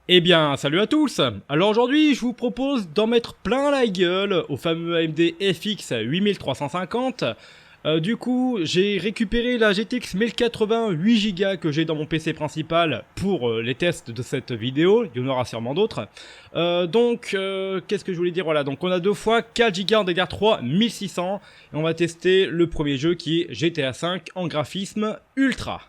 Eh bien, salut à tous. Alors aujourd'hui, je vous propose d'en mettre plein la gueule au fameux AMD FX 8350. Du coup, j'ai récupéré la GTX 1080 8 Go que j'ai dans mon PC principal pour les tests de cette vidéo. Il y en aura sûrement d'autres. Qu'est-ce que je voulais dire? Voilà, donc on a deux fois 4 Go en DDR3 1600. Et on va tester le premier jeu qui est GTA V en graphisme ultra.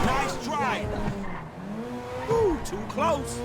Nice try. Ooh, too close.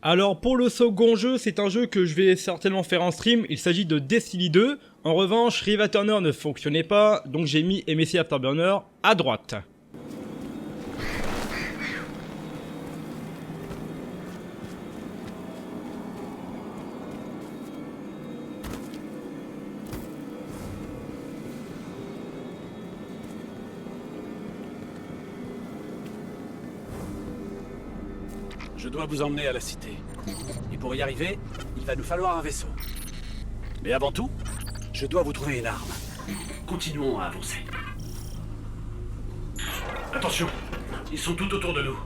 Alors pour le second jeu, c'est un jeu que je vais certainement faire en stream, il s'agit de Destiny 2. En revanche, Riva Turner ne fonctionnait pas, donc j'ai mis MSI Afterburner à droite. Je dois vous emmener à la cité. Et pour y arriver, il va nous falloir un vaisseau. Mais avant tout, je dois vous trouver une arme. Continuons à avancer. Attention, ils sont tout autour de nous.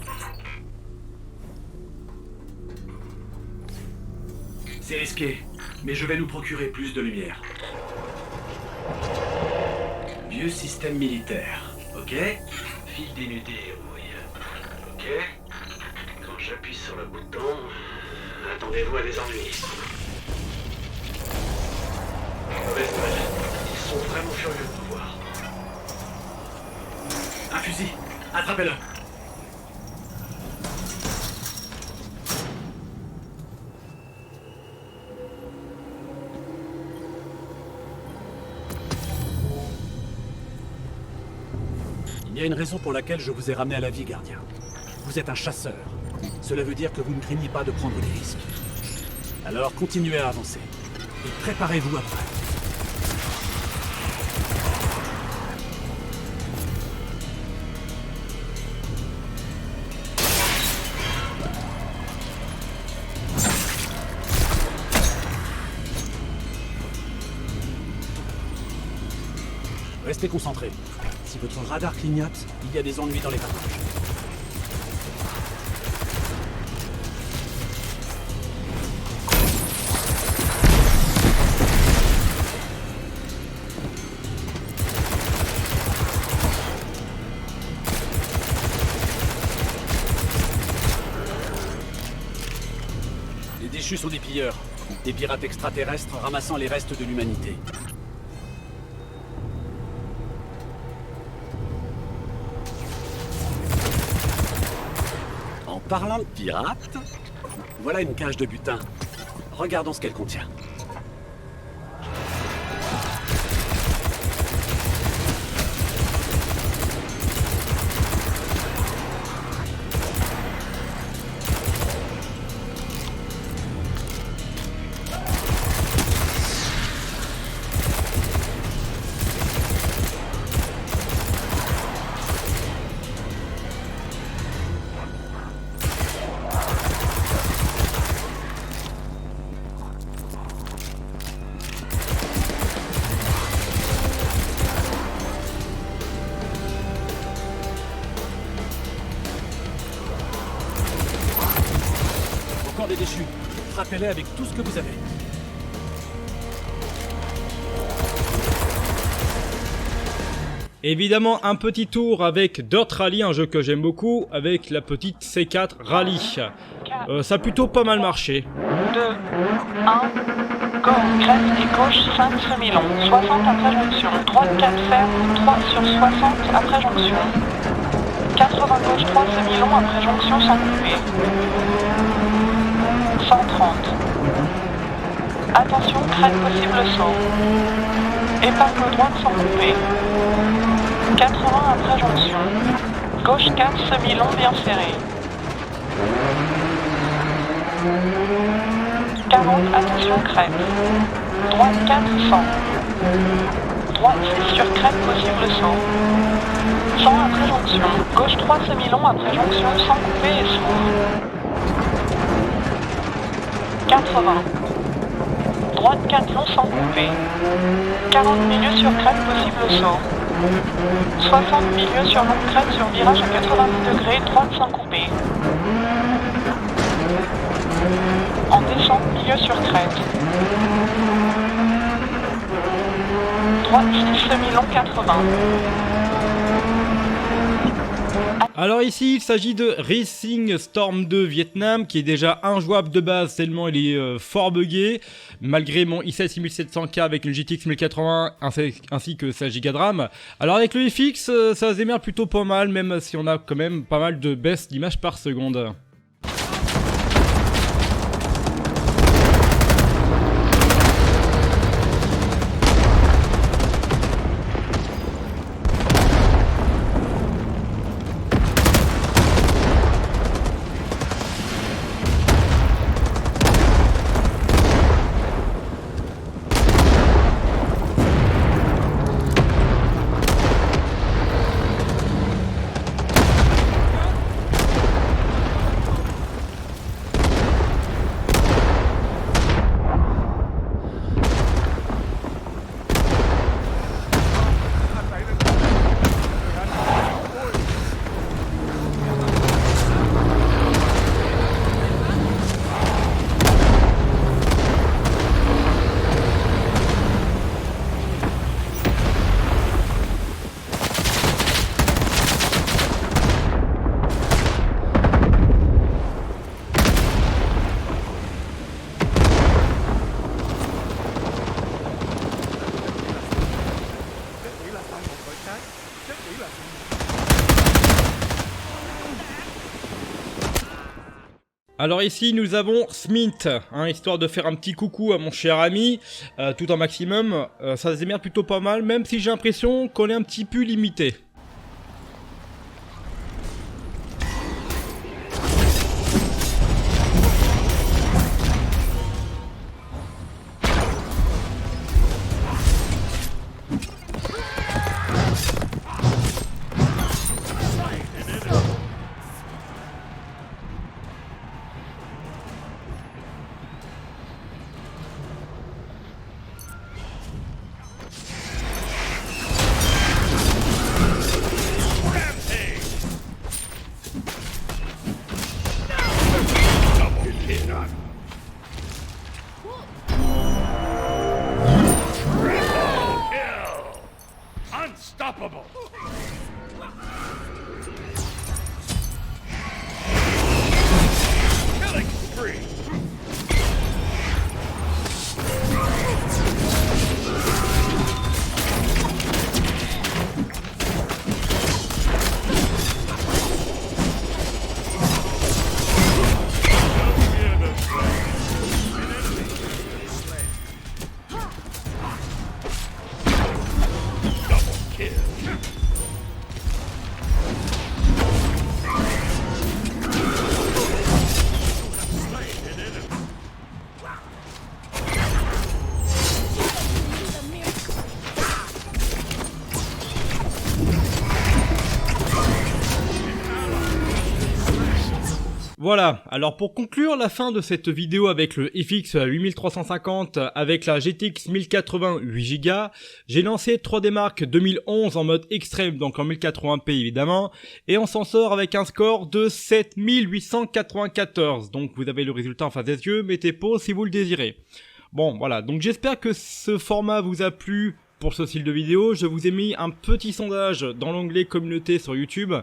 C'est risqué, mais je vais nous procurer plus de lumière. Vieux système militaire, ok? Fil dénudé, oui. Ok? Quand j'appuie sur le bouton, attendez-vous à des ennuis. Mauvaise nouvelle, ils sont vraiment furieux de nous voir. Un fusil, attrapez-le. Il y a une raison pour laquelle je vous ai ramené à la vie, gardien. Vous êtes un chasseur. Cela veut dire que vous ne craignez pas de prendre des risques. Alors continuez à avancer. Et préparez-vous après. Restez concentrés. Si votre radar clignote, il y a des ennuis dans les parages. Les déchus sont des pilleurs, des pirates extraterrestres ramassant les restes de l'humanité. En parlant de pirates, voilà une cage de butin. Regardons ce qu'elle contient. Encore des déchus. Frappez-les avec tout ce que vous avez. Évidemment, un petit tour avec Dirt Rally, un jeu que j'aime beaucoup, avec la petite C4 Rally. Ça a plutôt pas mal marché. 2, 1, go, crête et gauche 5 semi-long, 60 après jonction, droite 4 ferme, 3 sur 60 après jonction, 80 gauche 3 semi-long après jonction sans couper, 130. Attention, crête possible saut, épingle droite sans couper, 80 après jonction, gauche 4 semi-long bien serré. 40, attention crête. Droite 4, 100. Droite 6 sur crête, possible 100. 100 après jonction. Gauche 3 semi-long après jonction, sans couper et smooth. 80. Droite 4 long sans couper. 40 milieu sur crête, possible 100. 60 milieu sur longue crête sur virage à 90 degrés, droite sans couper. En descente, milieu sur crête. Droite 6 semi-long 80. Alors ici, il s'agit de Racing Storm 2 Vietnam, qui est déjà injouable de base tellement il est fort buggé, malgré mon i7 6700K avec une GTX 1080 ainsi que 16 Go de RAM. Alors avec le FX, ça se démerde plutôt pas mal, même si on a quand même pas mal de baisse d'images par seconde. Alors ici nous avons Smith, hein, histoire de faire un petit coucou à mon cher ami, tout en maximum, ça se démerde plutôt pas mal, même si j'ai l'impression qu'on est un petit peu limité. Unstoppable! Killing spree! Voilà, alors pour conclure la fin de cette vidéo avec le FX 8350 avec la GTX 1080 8Go, j'ai lancé 3D Mark 2011 en mode extrême, donc en 1080p évidemment, et on s'en sort avec un score de 7894, donc vous avez le résultat en face des yeux, mettez pause si vous le désirez. Bon voilà, donc j'espère que ce format vous a plu. Pour ce style de vidéo, je vous ai mis un petit sondage dans l'onglet communauté sur YouTube,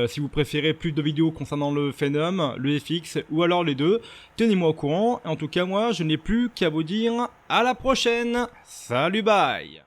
si vous préférez plus de vidéos concernant le Phenom, le FX ou alors les deux, tenez-moi au courant. En tout cas moi, je n'ai plus qu'à vous dire à la prochaine. Salut, bye.